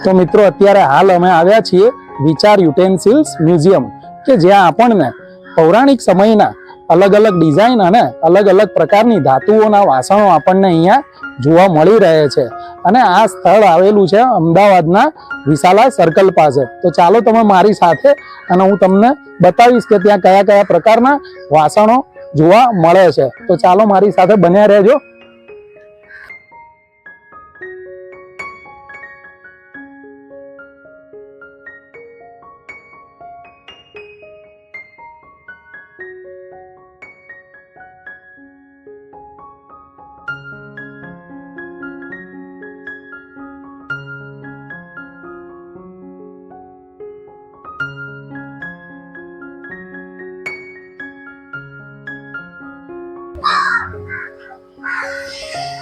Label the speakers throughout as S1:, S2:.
S1: તો મિત્રો અત્યારે હાલ અમે આવ્યા છીએ વિચાર યુટેન્સિલ્સ મ્યુઝિયમ કે જ્યાં આપણને પૌરાણિક સમયના અલગ અલગ ડિઝાઇન અને અલગ અલગ પ્રકારની ધાતુઓના વાસણો આપણને અહીંયા જોવા મળી રહે છે અને આ સ્થળ આવેલું છે અમદાવાદના વિશાલા સર્કલ પાસે। તો ચાલો તમે મારી સાથે અને હું તમને બતાવીશ કે ત્યાં કયા કયા પ્રકારના વાસણો જોવા મળે છે। તો ચાલો મારી સાથે બન્યા રહેજો।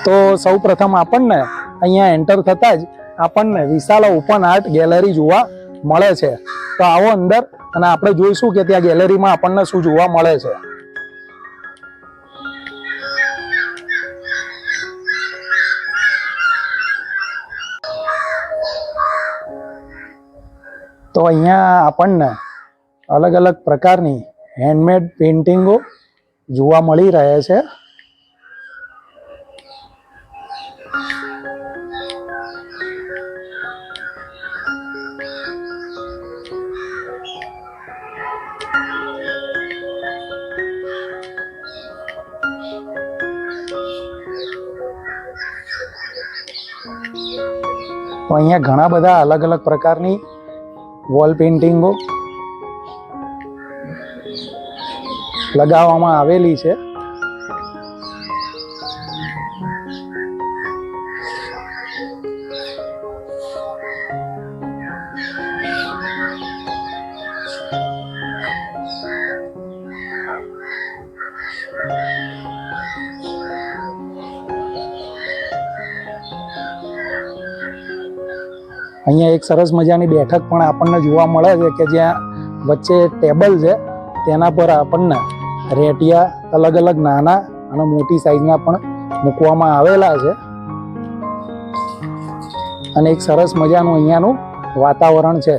S1: તો સૌ પ્રથમ આપણને અહીંયા એન્ટર થતા જ આપણને વિશાલ ઓપન આર્ટ ગેલેરી જોવા મળે છે। તો આવો અંદર અને આપણે જોઈશું કે ત્યાં ગેલેરીમાં આપણને શું જોવા મળે છે। તો અહીંયા આપણને અલગ અલગ પ્રકારની હેન્ડમેડ પેઇન્ટિંગો જોવા મળી રહે છે। તો અહીંયા ઘણા બધા અલગ અલગ પ્રકારની વોલ પેઇન્ટિંગો લગાવવામાં આવેલી છે। અહીંયા એક સરસ મજાની બેઠક પણ આપણને જોવા મળે છે કે જ્યાં વચ્ચે ટેબલ છે તેના પર આપણને રેટિયા અલગ અલગ નાના અને મોટી સાઈઝના પણ મૂકવામાં આવેલા છે અને એક સરસ મજાનું અહીંયાનું વાતાવરણ છે।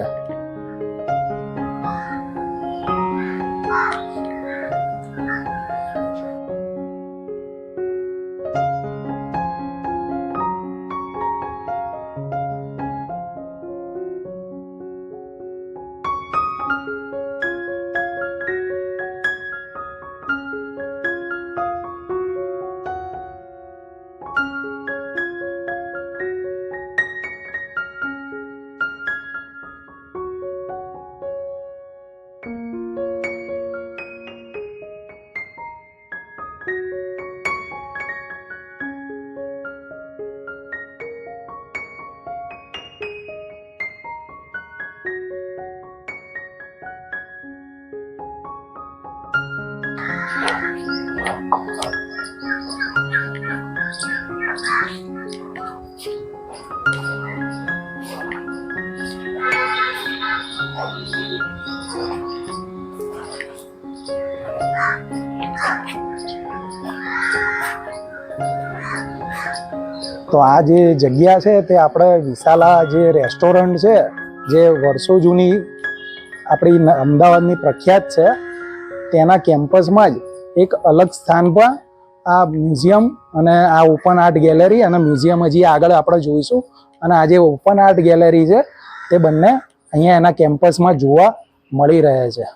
S1: તો આ જે જગ્યા છે તે આપણે વિશાલા જે રેસ્ટોરન્ટ છે જે વર્ષો જૂની આપણી અમદાવાદની પ્રખ્યાત છે તેના કેમ્પસમાં જ એક અલગ સ્થાન પર આ મ્યુઝિયમ અને આ ઓપન આર્ટ ગેલેરી અને મ્યુઝિયમ હજી આગળ આપણે જોઈશું અને આ જે ઓપન આર્ટ ગેલેરી છે તે બંને અહીંયા એના કેમ્પસમાં જોવા મળી રહે છે।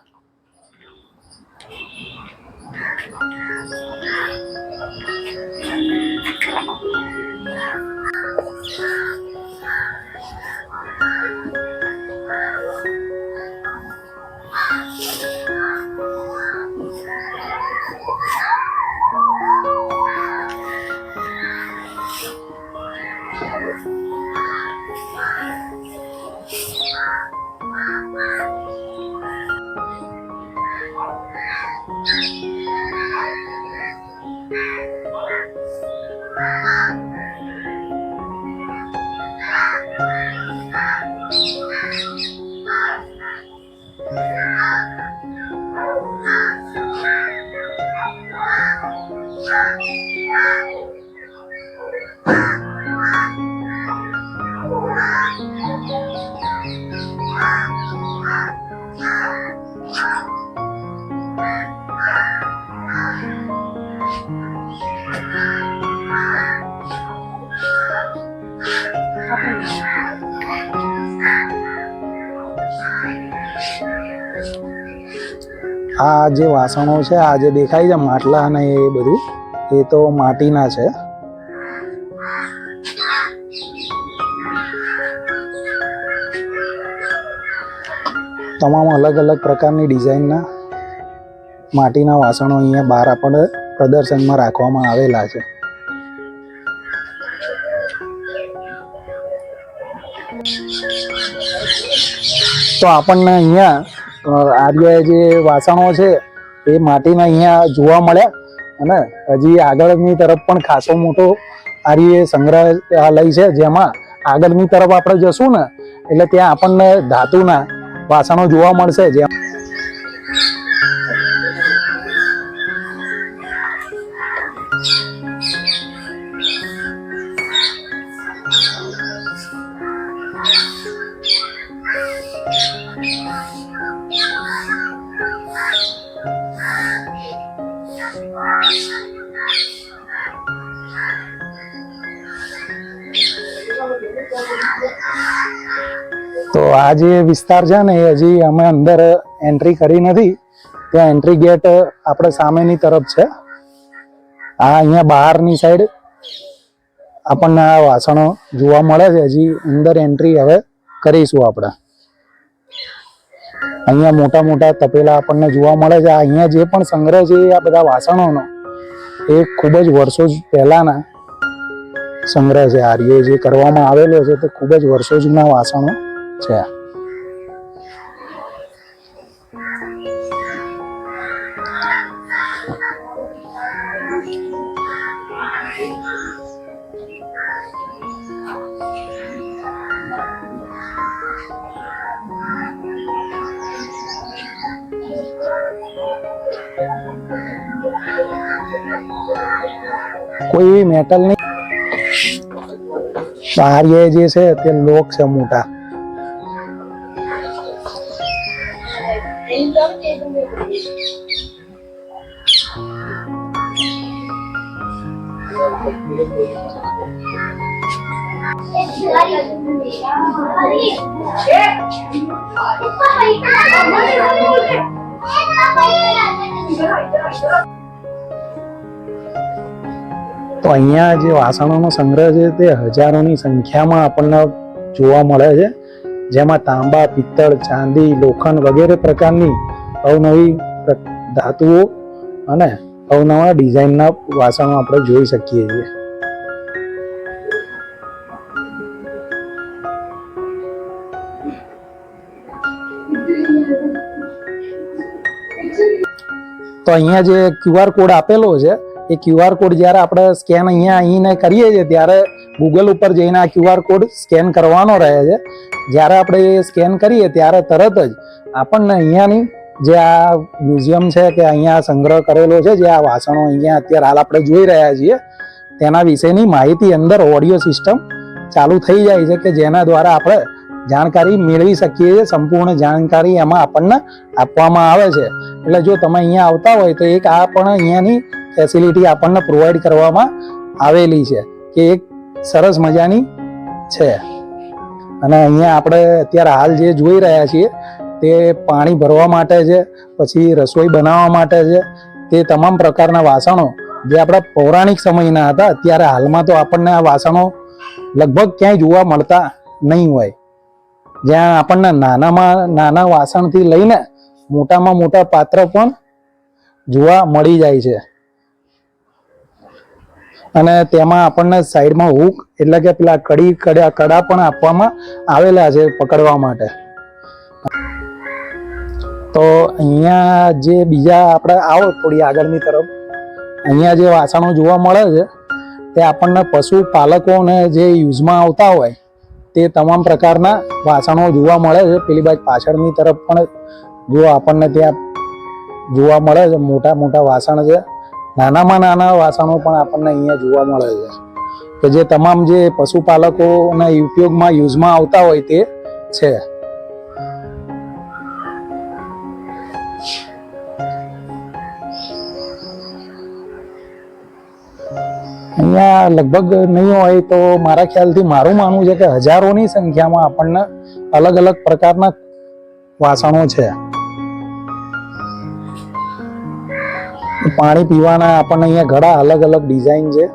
S1: આ જે વાસણો છે, આ જે દેખાય છે માટલા અને એ બધું, એ તો માટીના છે. તમામ અલગ અલગ પ્રકારની ડિઝાઇનના માટીના વાસણો અહીંયા બહાર આપણે પ્રદર્શનમાં રાખવામાં આવેલા છે. તો આપણને અહીંયા આર્ય જે વાસણો છે એ માટીના અહીંયા જોવા મળ્યા, અને હજી આગળની તરફ પણ ખાસો મોટો આર્ય સંગ્રહાલય છે, જેમાં આગળની તરફ આપણે જશું ને એટલે ત્યાં આપણને ધાતુના વાસણો જોવા મળશે. જેમ તો આ જે વિસ્તાર છે ને એ હજી અમે અંદર એન્ટ્રી કરી નથી. ત્યાં એન્ટ્રી ગેટ આપણે સામેની તરફ છે. આ અહીંયા બહારની સાઈડ આપણને આ વાસણો જોવા મળે છે. હજી અંદર એન્ટ્રી હવે કરીશું આપણે. અહીંયા મોટા મોટા તપેલા આપણને જોવા મળે છે. અહીંયા જે પણ સંગ્રહ છે આ બધા વાસણોનો એ ખૂબ જ વર્ષો પહેલાના સંગ્રહ છે. આર્ય જે કરવામાં આવેલો છે તે ખૂબ જ વર્ષો જૂના વાસણો છે. કોઈ મેટલ નહીં. આર્ય જે છે તે લોક છે મોટા. તો અહીંયા જે વાસણોનો સંગ્રહ છે તે હજારોની સંખ્યામાં આપણને જોવા મળે છે, જેમાં તાંબા, પિત્તળ, ચાંદી, લોખંડ વગેરે પ્રકારની અવનવી ધાતુઓ અને અવનવા ડિઝાઇનના વાસણો આપણે જોઈ શકીએ છીએ. તો અહીંયા જે QR કોડ આપેલો છે એ QR કોડ જ્યારે આપણે સ્કેન અહીંયા કરીએ છીએ ત્યારે ગૂગલ ઉપર જઈને આ QR કોડ સ્કેન કરવાનો રહે છે. જ્યારે આપણે એ સ્કેન કરીએ ત્યારે તરત જ આપણને અહીંયાની જે આ મ્યુઝિયમ છે કે અહીંયા સંગ્રહ કરેલો છે, જે આ વાસણો અહીંયા અત્યારે હાલ આપણે જોઈ રહ્યા છીએ તેના વિશેની માહિતી અંદર ઓડિયો સિસ્ટમ ચાલુ થઈ જાય છે, કે જેના દ્વારા આપણે જાણકારી મેળવી શકીએ છીએ. સંપૂર્ણ જાણકારી એમાં આપણને આપવામાં આવે છે. એટલે જો તમે અહીંયા આવતા હોય તો એક આ પણ અહીંયાની ફેસિલિટી આપણને પ્રોવાઈડ કરવામાં આવેલી છે, કે એક સરસ મજાની છે. અને અહીંયા આપણે અત્યારે હાલ જે જોઈ રહ્યા છીએ તે પાણી ભરવા માટે છે, પછી રસોઈ બનાવવા માટે છે. તે તમામ પ્રકારના વાસણો જે આપણા પૌરાણિક સમયના હતા, અત્યારે હાલમાં તો આપણને આ વાસણો લગભગ ક્યાંય જોવા મળતા નહીં હોય. જ્યાં આપણને નાના વાસણથી લઈને મોટામાં મોટા પાત્ર પણ જોવા મળી જાય છે. અને તેમાં આપણને સાઈડમાં હૂક એટલે કે પેલા કડા પણ આપવામાં આવેલા છે પકડવા માટે. તો અહીંયા જે બીજા આપણે આવો થોડી આગળની તરફ, અહીંયા જે વાસણો જોવા મળે છે તે આપણને પશુપાલકોને જે યુઝમાં આવતા હોય તે તમામ પ્રકારના વાસણો જોવા મળે છે. પેલી બાજુ પાછળની તરફ પણ જો આપણને ત્યાં જોવા મળે છે મોટા મોટા વાસણ છે. નાનામાં નાના વાસણો પણ આપણને અહીંયા જોવા મળે છે. કે જે તમામ જે પશુપાલકોના ઉપયોગમાં યુઝમાં આવતા હોય તે છે. અહીંયા લગભગ નહીં હોય તો મારા ખ્યાલથી મારું માનવું છે કે હજારોની સંખ્યામાં આપણને અલગ અલગ પ્રકારના વાસણો છે. પાણી પીવાના આપણને અહીંયા ઘણા અલગ અલગ ડિઝાઇન છે.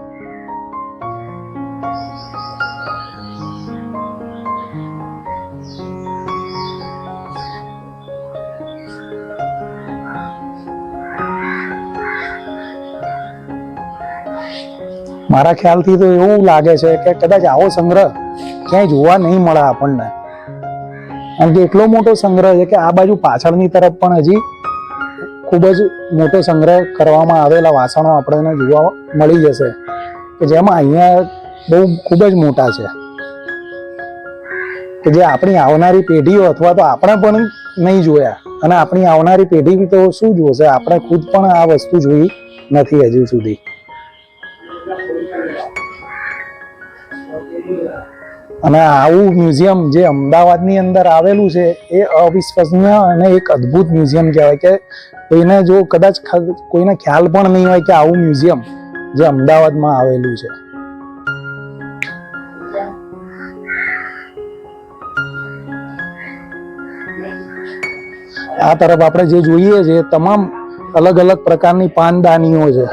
S1: મારા ખ્યાલથી તો એવું લાગે છે કે કદાચ આવો સંગ્રહ ક્યાંય જોવા નહીં મળે આપણને, કારણ કે એટલો મોટો સંગ્રહ છે કે આ બાજુ પાછળની તરફ પણ હજી ખૂબ જ મોટો સંગ્રહ કરવામાં આવેલા વાસણો આપણને જોવા મળી જશે, કે જેમાં અહીંયા બહુ ખૂબ જ મોટા છે, કે જે આપણી આવનારી પેઢીઓ અથવા તો આપણે પણ નહીં જોયા, અને આપણી આવનારી પેઢી તો શું જોશે, આપણે ખુદ પણ આ વસ્તુ જોઈ નથી હજુ સુધી. અને આવું મ્યુઝિયમ જે અમદાવાદની અંદર આવેલું છે એ અવિશ્વસનીય અને એક અદ્ભુત મ્યુઝિયમ કહેવાય, કે કોઈને જો કદાચ કોઈને ખ્યાલ પણ નહીં હોય કે આવું મ્યુઝિયમ જે અમદાવાદમાં આવેલું છે. આ તરફ આપણે જે જોઈએ છે તમામ અલગ અલગ પ્રકારની પાનદાનીઓ છે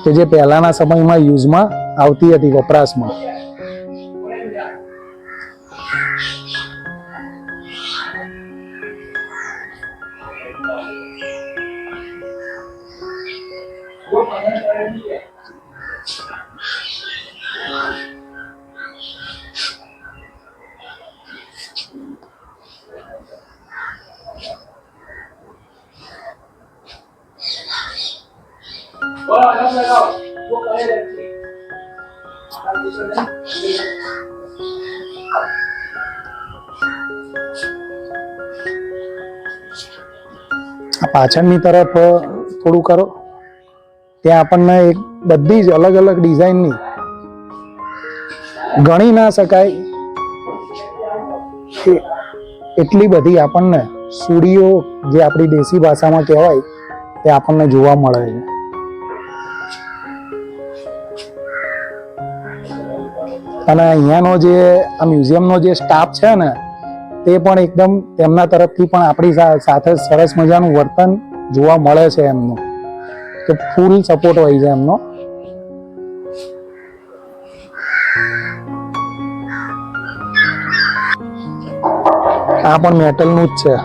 S1: કે જે પહેલાના સમયમાં યુઝમાં આવતી હતી, વપરાશમાં. પાછળની તરફ થોડું કરો, ત્યાં આપણને એક બધી જ અલગ અલગ ડિઝાઇનની ગણી ના શકાય એટલી બધી આપણને સુડીઓ, જે આપણી દેશી ભાષામાં કહેવાય, તે આપણને જોવા મળે છે. અને અહીંયાનો જે આ મ્યુઝિયમનો જે સ્ટાફ છે ને, તે પણ એકદમ તેમના તરફથી પણ આપણી સાથે સરસ મજાનું વર્તન જોવા મળે છે એમનું, કે ફૂલ સપોર્ટ હોય છે એમનો. આ પણ મેટલનું જ છે.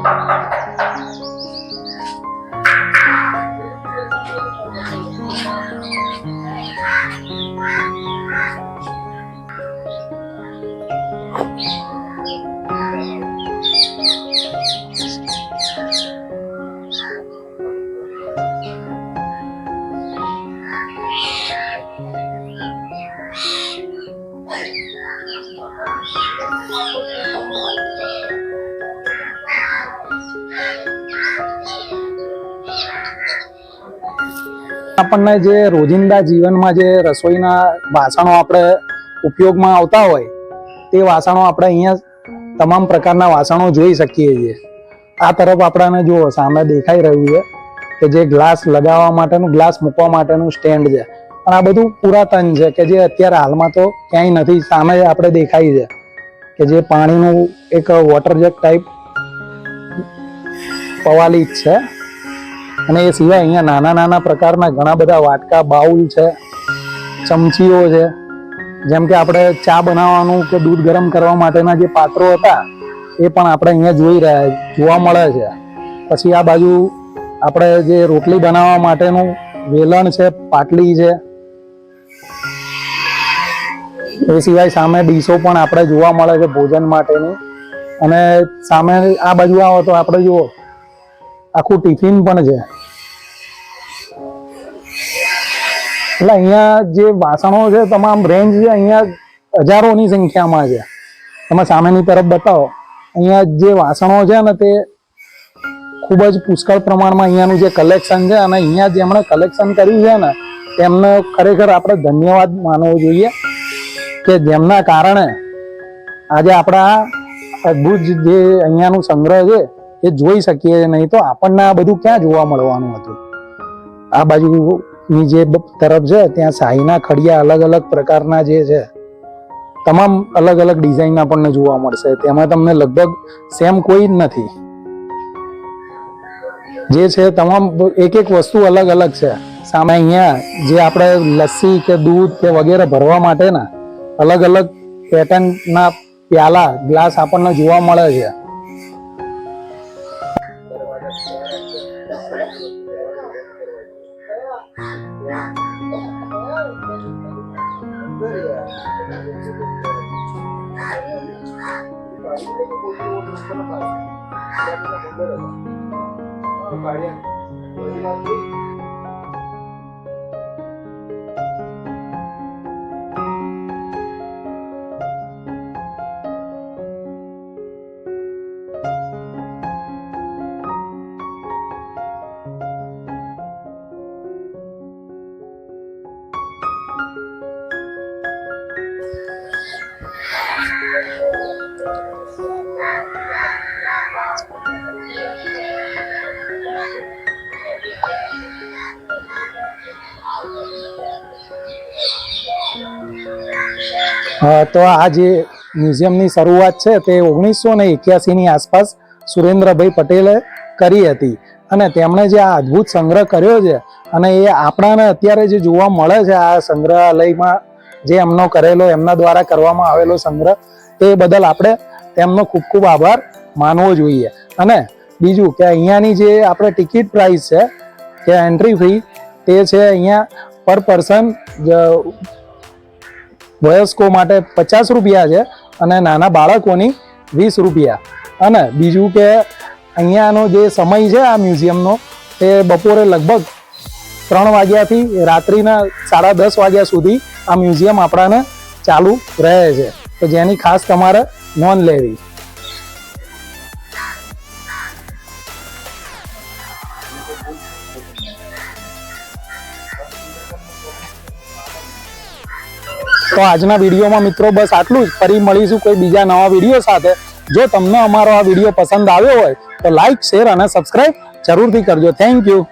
S1: આપણને જે રોજિંદા જીવનમાં જે રસોઈના વાસણો આપણે ઉપયોગમાં આવતા હોય તે વાસણો આપણે અહીંયા તમામ પ્રકારના વાસણો જોઈ શકીએ છીએ. આ તરફ આપણને જુઓ સામે દેખાઈ રહ્યું છે કે જે ગ્લાસ લગાવવા માટેનું, ગ્લાસ મૂકવા માટેનું સ્ટેન્ડ છે. પણ આ બધું પુરાતન છે કે જે અત્યારે હાલમાં તો ક્યાંય નથી. સામે આપણે દેખાય છે કે જે પાણીનું એક વોટર જગ ટાઈપ પવાલી જ છે. અને એ સિવાય અહીંયા નાના નાના પ્રકારના ઘણા બધા વાટકા, બાઉલ છે, ચમચીઓ છે. જેમ કે આપણે ચા બનાવવાનું કે દૂધ ગરમ કરવા માટેના જે પાત્રો હતા એ પણ આપણે અહીંયા જોવા મળે છે. પછી આ બાજુ આપણે જે રોટલી બનાવવા માટેનું વેલણ છે, પાટલી છે. એ સિવાય સામે ડીશો પણ આપણે જોવા મળે છે ભોજન માટેની. અને સામે આ બાજુ આવો તો આપણે જુઓ આખું ટિફિન પણ છે. એટલે અહીંયા જે વાસણો છે તમામ રેન્જ છે અહીંયા હજારોની સંખ્યામાં છે. તમે સામેની તરફ બતાવો, અહીંયા જે વાસણો છે ને તે ખૂબ જ પુષ્કળ પ્રમાણમાં અહીંયાનું જે કલેક્શન છે. અને અહીંયા જેમણે કલેક્શન કર્યું છે ને તેમને ખરેખર આપણે ધન્યવાદ માનવો જોઈએ કે જેમના કારણે આજે આપણા અદ્ભુત જે અહીંયાનું સંગ્રહ છે એ જોઈ શકીએ. નહીં તો આપણને આ બધું ક્યાં જોવા મળવાનું હતું. આ બાજુની જે તરફ છે ત્યાં શાહીના ખડિયા અલગ અલગ પ્રકારના જે છે તમામ અલગ અલગ ડિઝાઇન આપણને જોવા મળશે. તેમાં તમને લગભગ સેમ કોઈ જ નથી. જે છે તમામ એક એક વસ્તુ અલગ અલગ છે. સામે અહીંયા જે આપણે લસ્સી કે દૂધ કે વગેરે ભરવા માટેના અલગ અલગ પેટર્નના પ્યાલા ગ્લાસ આપણને જોવા મળે છે. તો આ જે મ્યુઝિયમની શરૂઆત છે તે 1981ની આસપાસ સુરેન્દ્રભાઈ પટેલે કરી હતી અને તેમણે જે આ અદ્ભુત સંગ્રહ કર્યો છે અને એ આપણાને અત્યારે જે જોવા મળે છે આ સંગ્રહાલયમાં જે એમનો કરેલો એમના દ્વારા કરવામાં આવેલો સંગ્રહ તે બદલ આપણે તેમનો ખૂબ ખૂબ આભાર માનવો જોઈએ. અને બીજું કે અહીંયાની જે આપણે ટિકિટ પ્રાઇસ છે કે એન્ટ્રી ફી તે છે અહીંયા પર પર્સન વયસ્કો માટે 50 રૂપિયા છે અને નાના બાળકોની 20 રૂપિયા. અને બીજું કે અહીંયાનો જે સમય છે આ મ્યુઝિયમનો તે બપોરે લગભગ 3 વાગ્યાથી રાત્રિના 10:30 વાગ્યા સુધી આ મ્યુઝિયમ આપણાને ચાલુ રહે છે. તો જેની ખાસ તમારે નોંધ લેવી. તો આજના વિડીયોમાં મિત્રો બસ આટલું જ. ફરી મળીશું કોઈ બીજા નવા વિડીયો સાથે. જો તમને અમારો આ વિડીયો પસંદ આવ્યો હોય તો લાઈક, શેર અને સબસ્ક્રાઇબ જરૂરથી કરજો. Thank you.